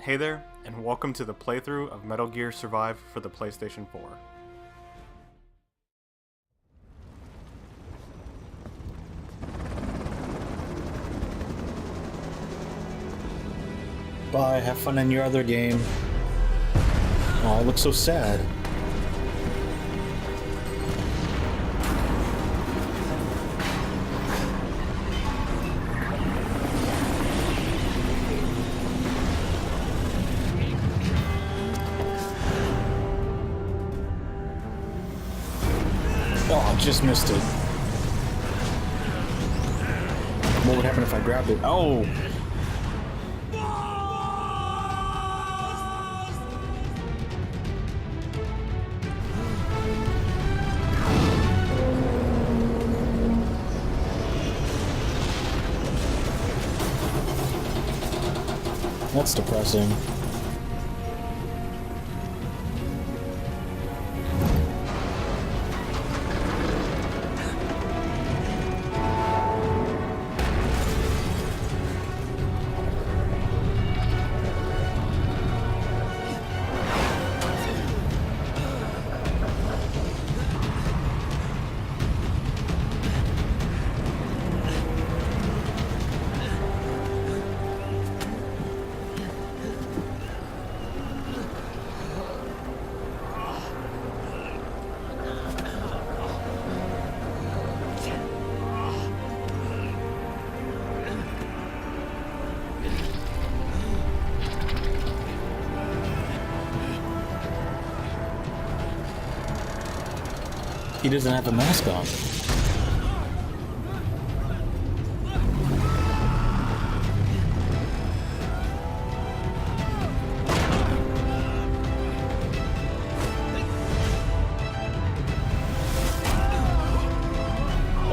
Hey there, and welcome to the playthrough of Metal Gear Survive for the PlayStation 4. Bye, have fun in your other game. Oh, I look so sad. Oh, I just missed it. What would happen if I grabbed it? Oh! That's depressing. He doesn't have a mask on.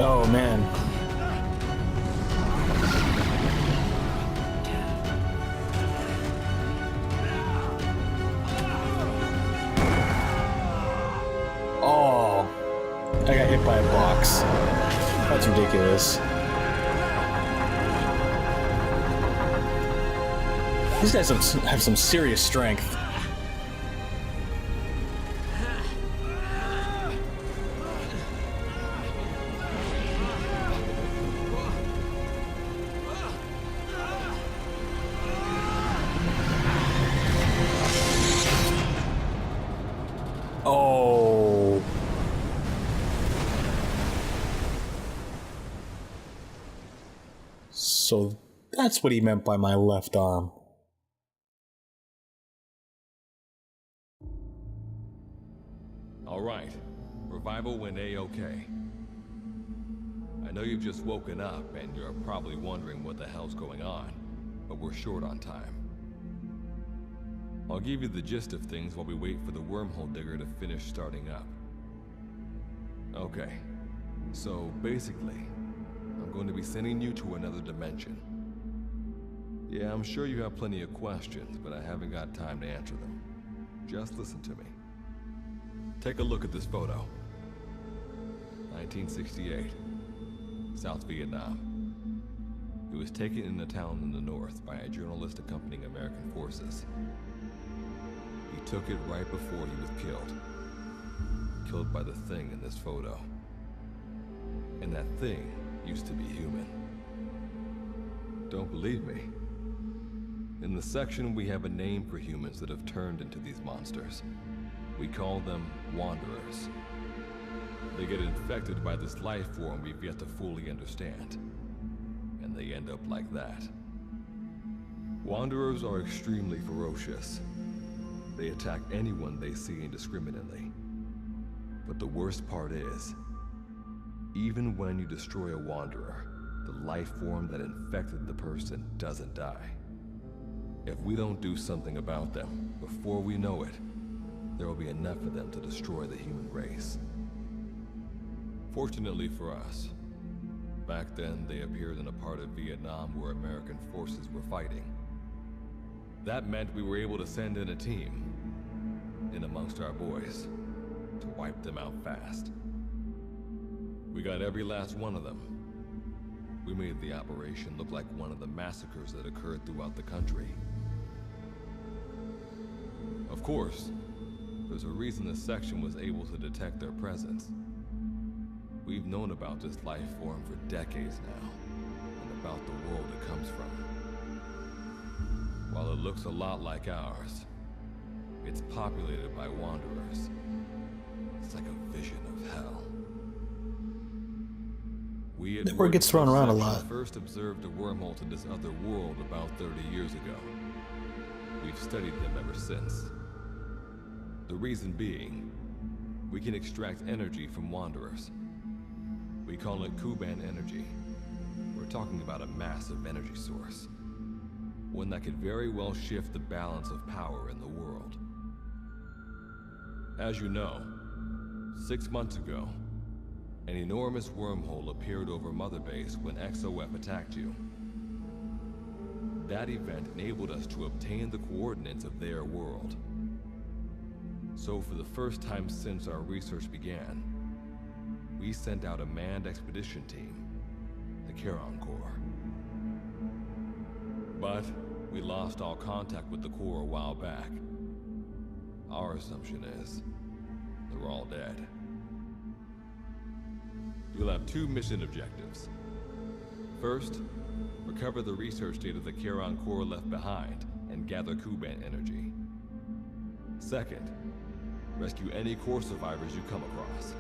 Oh man. Oh. I got hit by a box. That's ridiculous. These guys have some serious strength. Oh. So that's what he meant by my left arm. All right. Revival went A-OK. I know you've just woken up and you're probably wondering what the hell's going on, but we're short on time. I'll give you the gist of things while we wait for the wormhole digger to finish starting up. Okay. So basically, I'm going to be sending you to another dimension. Yeah, I'm sure you have plenty of questions, but I haven't got time to answer them. Just listen to me. Take a look at this photo. 1968, South Vietnam. It was taken in a town in the north by a journalist accompanying American forces. He took it right before he was killed. Killed by the thing in this photo. And that thing used to be human. Don't believe me? In the section, we have a name for humans that have turned into these monsters. We call them Wanderers. They get infected by this life form we've yet to fully understand. And they end up like that. Wanderers are extremely ferocious. They attack anyone they see indiscriminately. But the worst part is, even when you destroy a Wanderer, the life form that infected the person doesn't die. If we don't do something about them, before we know it, there will be enough of them to destroy the human race. Fortunately for us, back then they appeared in a part of Vietnam where American forces were fighting. That meant we were able to send in a team, in amongst our boys, to wipe them out fast. We got every last one of them. We made the operation look like one of the massacres that occurred throughout the country. Of course, there's a reason this section was able to detect their presence. We've known about this life form for decades now, and about the world it comes from. While it looks a lot like ours, it's populated by wanderers. It's like a vision of hell. We at That word gets thrown around a lot. first observed a wormhole to this other world about 30 years ago. We've studied them ever since. The reason being, we can extract energy from wanderers. We call it Kuban energy. We're talking about a massive energy source. One that could very well shift the balance of power in the world. As you know, 6 months ago, an enormous wormhole appeared over Mother Base when XOF attacked you. That event enabled us to obtain the coordinates of their world. So for the first time since our research began, we sent out a manned expedition team, the Charon Corps. But we lost all contact with the Corps a while back. Our assumption is they're all dead. You'll have 2 mission objectives. First, recover the research data the Charon Corps left behind and gather Kuban energy. Second, rescue any Corps survivors you come across.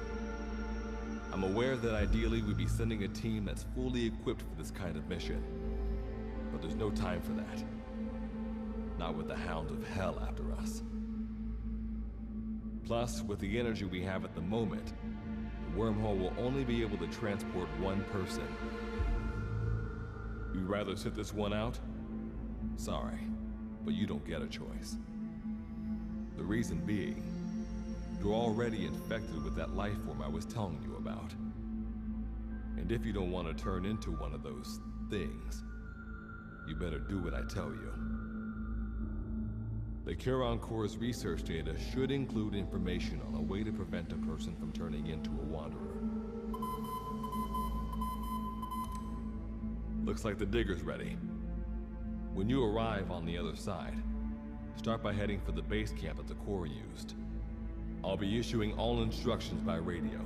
I'm aware that ideally we'd be sending a team that's fully equipped for this kind of mission, but there's no time for that. Not with the Hound of Hell after us. Plus, with the energy we have at the moment, the wormhole will only be able to transport 1 person. You'd rather sit this one out? Sorry, but you don't get a choice. The reason being, you're already infected with that life form I was telling you about. And if you don't want to turn into one of those things, you better do what I tell you. The Charon Corps' research data should include information on a way to prevent a person from turning into a wanderer. Looks like the digger's ready. When you arrive on the other side, start by heading for the base camp that the Corps used. I'll be issuing all instructions by radio.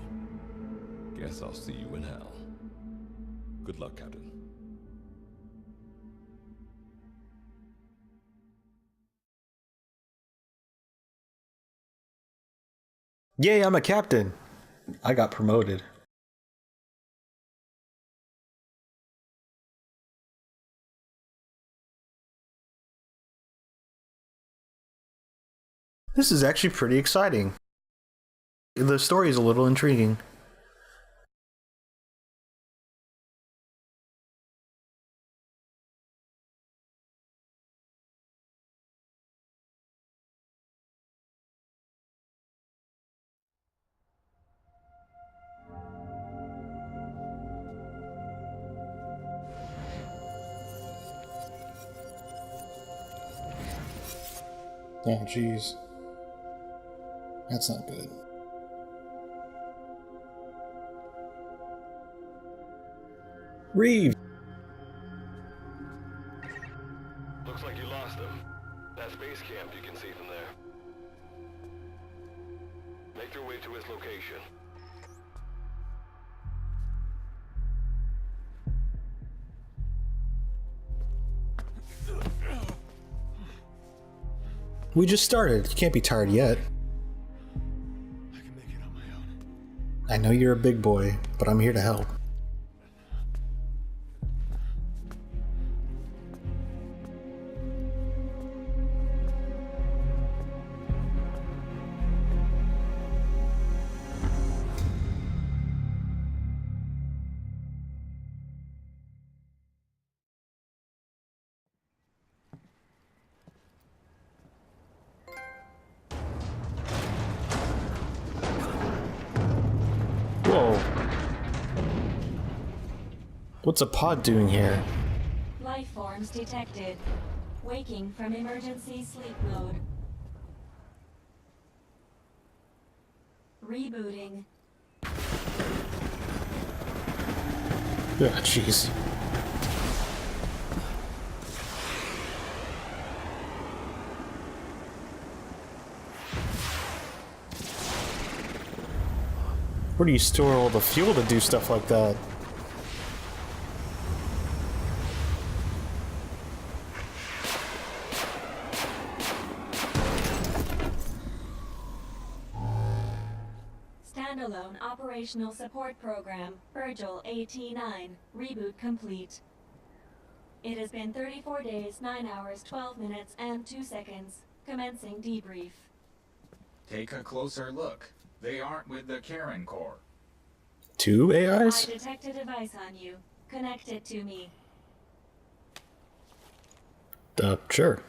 Guess I'll see you in hell. Good luck, Captain. Yay, I'm a captain. I got promoted. This is actually pretty exciting. The story is a little intriguing. Oh, jeez. That's not good. Reeve! Looks like you lost them. That's base camp you can see from there. Make your way to his location. We just started. You can't be tired yet. I can make it on my own. I know you're a big boy, but I'm here to help. Whoa. What's a pod doing here? Life forms detected. Waking from emergency sleep mode. Rebooting. Ah, jeez. Where do you store all the fuel to do stuff like that? Standalone Operational Support Program, Virgil AT-9, reboot complete. It has been 34 days, 9 hours, 12 minutes, and 2 seconds. Commencing debrief. Take a closer look. They aren't with the Karen Corps. 2 AIs? I detect a device on you. Connect it to me. Sure.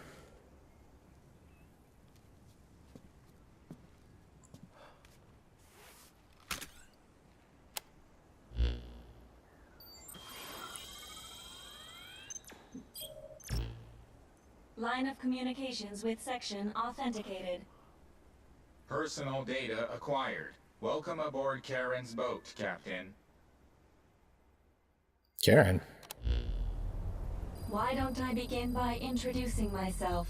Line of communications with section authenticated. Personal data acquired. Welcome aboard Karen's boat, Captain. Karen. Why don't I begin by introducing myself?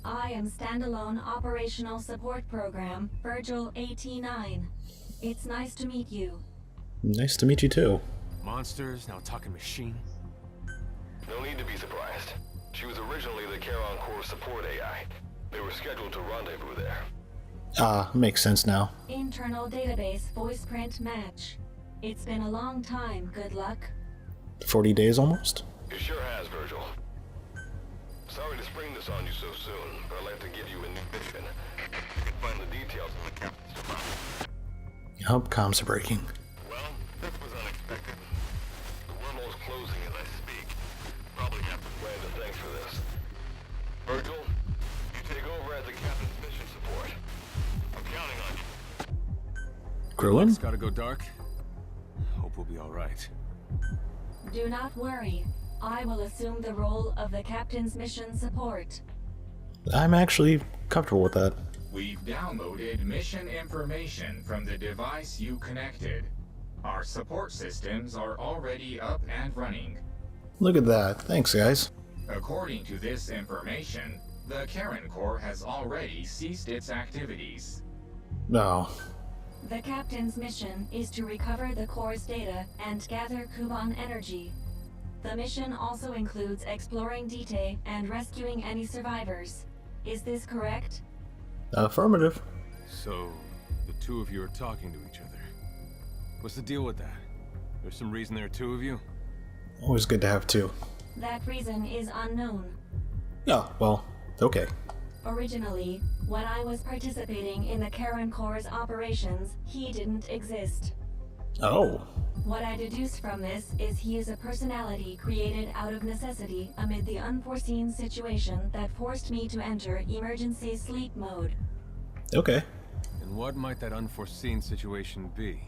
I am Standalone Operational Support Program, Virgil AT-9. It's nice to meet you. Nice to meet you too. Monsters, now talking machine. No need to be surprised. She was originally the Charon Corps support AI. They were scheduled to rendezvous there. Ah, makes sense now. Internal database voice print match. It's been a long time, good luck. 40 days almost? It sure has, Virgil. Sorry to spring this on you so soon, but I'd like to give you a new mission. You can find the details in the captain's file. Yup, comms are breaking. Well, this was unexpected. The wormhole's closing as I speak. Probably have to plan to thanks for this. Virgil, you take over as the captain's mission support. I'm counting on you. Grillin? It's gotta go dark. Hope we'll be alright. Do not worry. I will assume the role of the captain's mission support. I'm actually comfortable with that. We've downloaded mission information from the device you connected. Our support systems are already up and running. Look at that. Thanks, guys. According to this information, the Karen Corps has already ceased its activities. No. The captain's mission is to recover the Corps' data and gather Kuban energy. The mission also includes exploring Dite and rescuing any survivors. Is this correct? Affirmative. So, the two of you are talking to each other. What's the deal with that? There's some reason there are two of you? Always good to have 2. That reason is unknown. Oh, well, okay. Originally, when I was participating in the Karen Corps' operations, he didn't exist. Oh. What I deduce from this is he is a personality created out of necessity amid the unforeseen situation that forced me to enter emergency sleep mode. Okay. And what might that unforeseen situation be?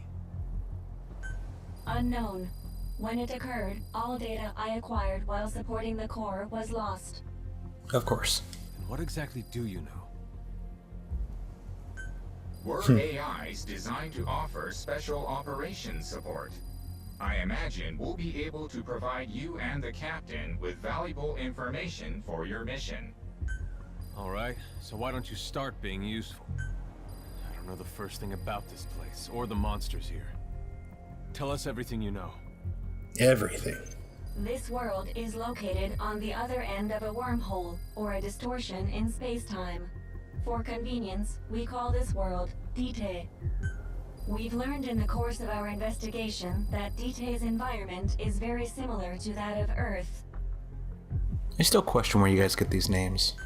Unknown. When it occurred, all data I acquired while supporting the Corps was lost. Of course. And what exactly do you know? We're AIs designed to offer special operations support. I imagine we'll be able to provide you and the captain with valuable information for your mission. Alright, so why don't you start being useful? I don't know the first thing about this place, or the monsters here. Tell us everything you know. Everything. This world is located on the other end of a wormhole, or a distortion in space-time. For convenience, we call this world Dite. We've learned in the course of our investigation that Dite's environment is very similar to that of Earth. I still question where you guys get these names.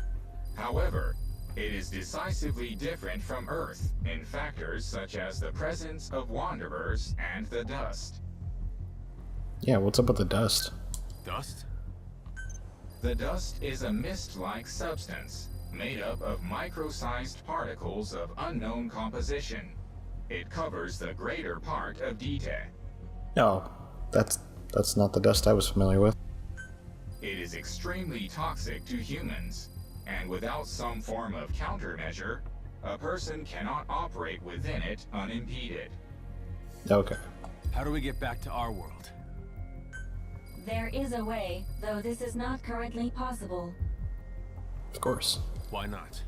However, it is decisively different from Earth in factors such as the presence of wanderers and the dust. Yeah, what's up with the dust? Dust? The dust is a mist-like substance made up of micro-sized particles of unknown composition. It covers the greater part of Dite. No, that's not the dust I was familiar with. It is extremely toxic to humans, and without some form of countermeasure, a person cannot operate within it unimpeded. Okay. How do we get back to our world? There is a way, though this is not currently possible. Of course. Why not?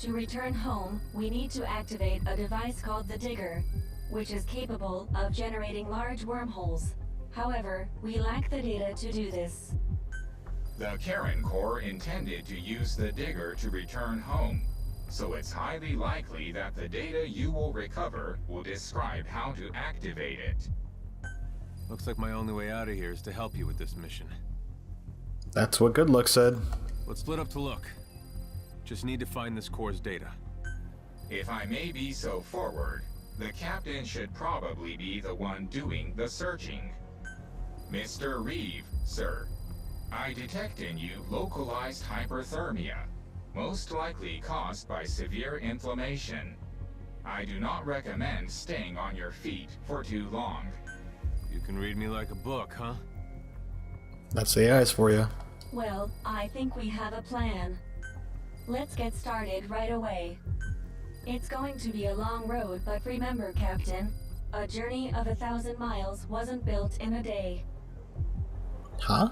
To return home, we need to activate a device called the Digger, which is capable of generating large wormholes. However, we lack the data to do this. The Karen Corps intended to use the Digger to return home, so it's highly likely that the data you will recover will describe how to activate it. Looks like my only way out of here is to help you with this mission. That's what Good Luck said. Let's split up to look. Just need to find this core's data. If I may be so forward, the captain should probably be the one doing the searching. Mr. Reeve, sir, I detect in you localized hyperthermia, most likely caused by severe inflammation. I do not recommend staying on your feet for too long. You can read me like a book, huh? That's the eyes for you. Well, I think we have a plan. Let's get started right away. It's going to be a long road, but remember, Captain, a journey of 1,000 miles wasn't built in a day. Huh?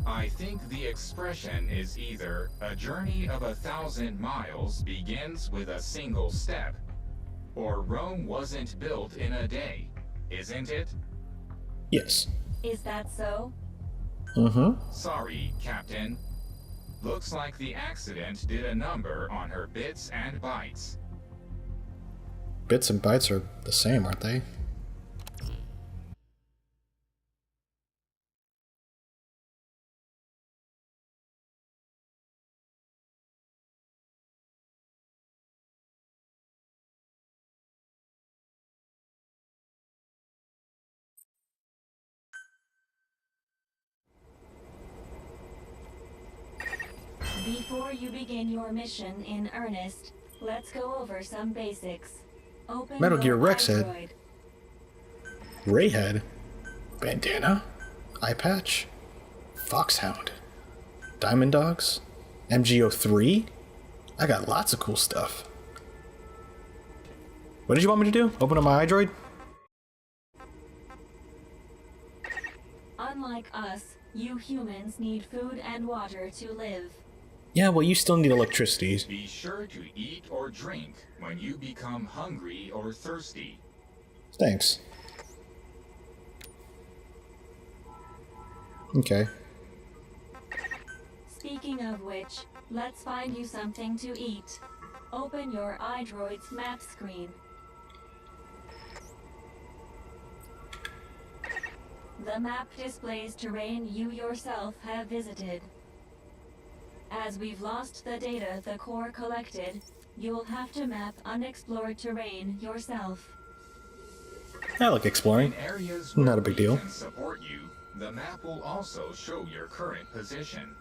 I think the expression is either a journey of 1,000 miles begins with a single step, or Rome wasn't built in a day, isn't it? Yes. Is that so? Mm-hmm. Sorry, Captain. Looks like the accident did a number on her bits and bytes. Bits and bytes are the same, aren't they? Before you begin your mission in earnest, let's go over some basics. Open Metal Gear your Rex head. iDroid. Rayhead. Bandana. Eye patch. Foxhound. Diamond Dogs. MGO3. I got lots of cool stuff. What did you want me to do? Open up my iDroid? Unlike us, you humans need food and water to live. Yeah, well, you still need electricity. Be sure to eat or drink when you become hungry or thirsty. Thanks. Okay. Speaking of which, let's find you something to eat. Open your iDroid's map screen. The map displays terrain you yourself have visited. As we've lost the data the core collected, you'll have to map unexplored terrain yourself. I like exploring. In areas Not where a big we deal. can support you, the map will also show your current position.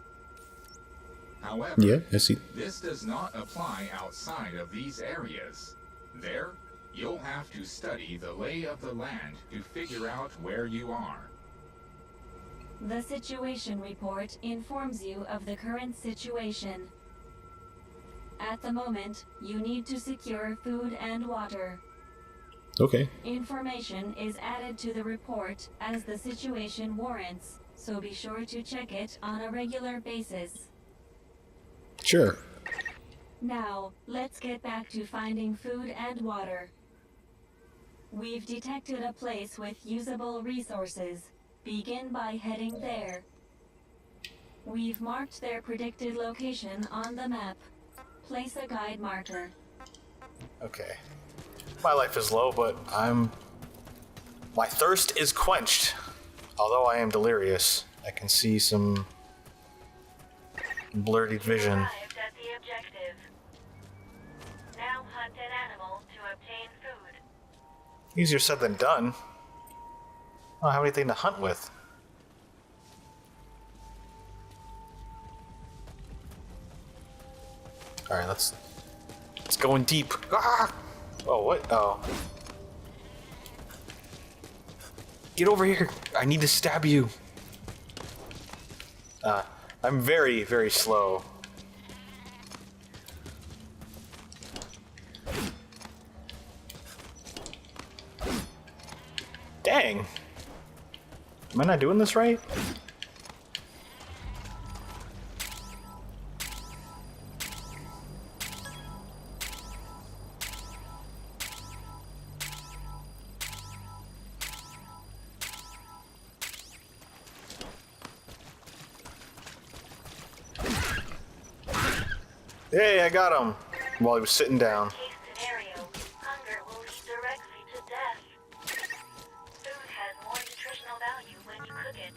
However, Yeah, I see. this does not apply outside of these areas. There, you'll have to study the lay of the land to figure out where you are. The situation report informs you of the current situation. At the moment, you need to secure food and water. Okay. Information is added to the report as the situation warrants, so be sure to check it on a regular basis. Sure. Now, let's get back to finding food and water. We've detected a place with usable resources. Begin by heading there. We've marked their predicted location on the map. Place a guide marker. Okay. My life is low, but my thirst is quenched. Although I am delirious, I can see some blurry vision. Arrived at the objective. Now hunt an animal to obtain food. Easier said than done. I don't have anything to hunt with. Alright, let's go in deep. Ah! Oh, what? Oh. Get over here! I need to stab you! I'm very, very slow. Dang! Am I not doing this right? Hey, I got him! While he was sitting down. Case scenario, hunger will lead directly to death. Food has more nutritional value when you cook it.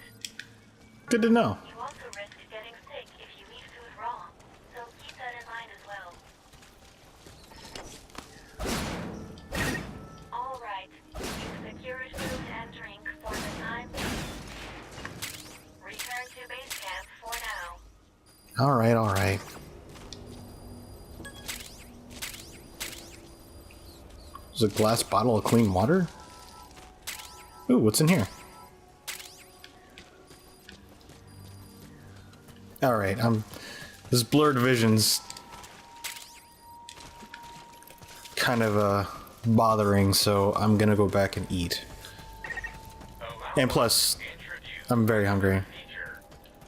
Good to know. You also risk getting sick if you eat food raw, so keep that in mind as well. Alright, you've secured food and drink for the time being. Return to base camp for now. Alright, alright. There's a glass bottle of clean water? Ooh, what's in here? Alright, this blurred vision's kind of bothering, so I'm gonna go back and eat. And plus, I'm very hungry.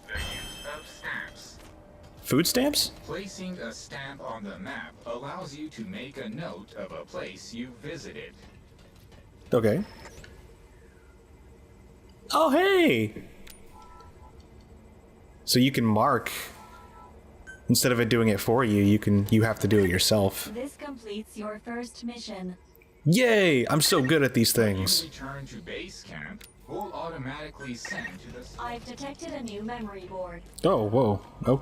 The use of stamps. Food stamps? Placing a stamp on the map allows you to make a note of a place you visited. Okay. Oh, hey! So you can mark, instead of it doing it for you, you have to do it yourself. This completes your first mission. Yay! I'm so good at these When you things. return to base camp, we'll automatically send to the... I've detected a new memory board. Oh, whoa. Oh.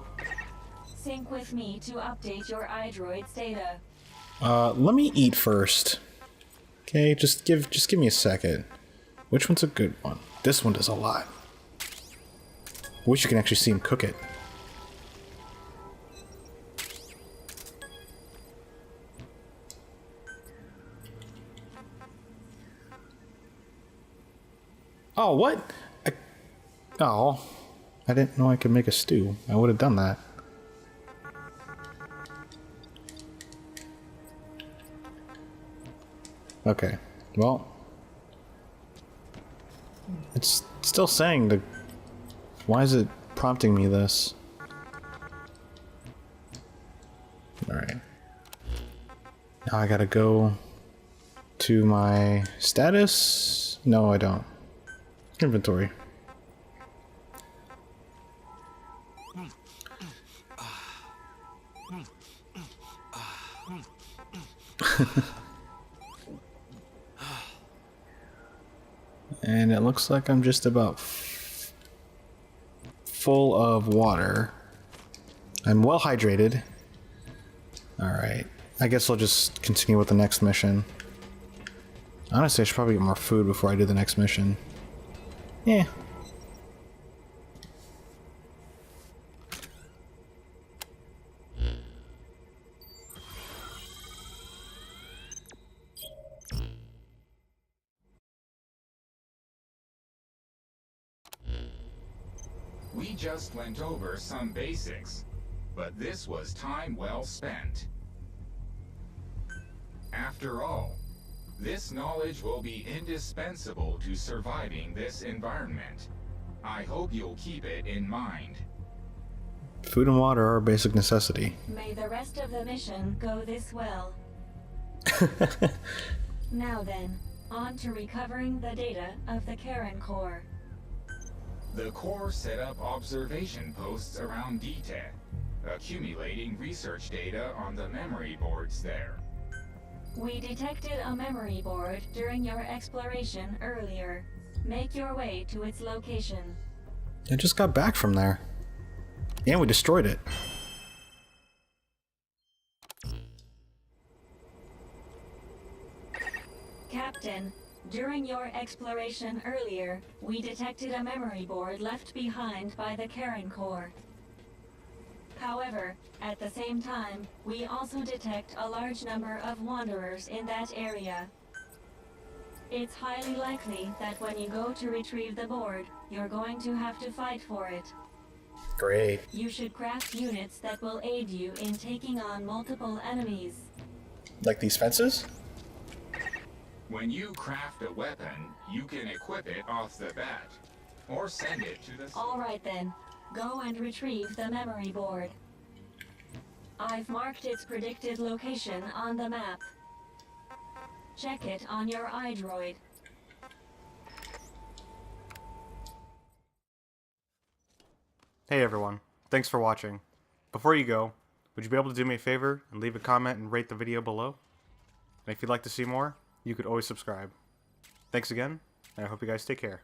Sync with me to update your iDroid's data. Let me eat first. Okay, just give me a second. Which one's a good one? This one does a lot. Wish you can actually see him cook it. Oh, what? Oh, I didn't know I could make a stew. I would have done that. Okay, well, it's still saying the... Why is it prompting me this? Alright. Now I gotta go to my status? No, I don't. Inventory. And it looks like I'm just about full of water. I'm well hydrated. Alright. I guess I'll just continue with the next mission. Honestly, I should probably get more food before I do the next mission. Yeah. We just went over some basics, but this was time well spent. After all, this knowledge will be indispensable to surviving this environment. I hope you'll keep it in mind. Food and water are a basic necessity. May the rest of the mission go this well. Now then, on to recovering the data of the Karen Core. The Core set up observation posts around DTEC, accumulating research data on the memory boards there. We detected a memory board during your exploration earlier. Make your way to its location. I just got back from there. And we destroyed it. Captain, during your exploration earlier, we detected a memory board left behind by the Karen Core. However, at the same time, we also detect a large number of wanderers in that area. It's highly likely that when you go to retrieve the board, you're going to have to fight for it. Great. You should craft units that will aid you in taking on multiple enemies. Like these fences? When you craft a weapon, you can equip it off the bat, or send it to the... Alright then, go and retrieve the memory board. I've marked its predicted location on the map. Check it on your iDroid. Hey everyone, thanks for watching. Before you go, Would you be able to do me a favor and leave a comment and rate the video below? And if you'd like to see more, you could always subscribe. Thanks again, and I hope you guys take care.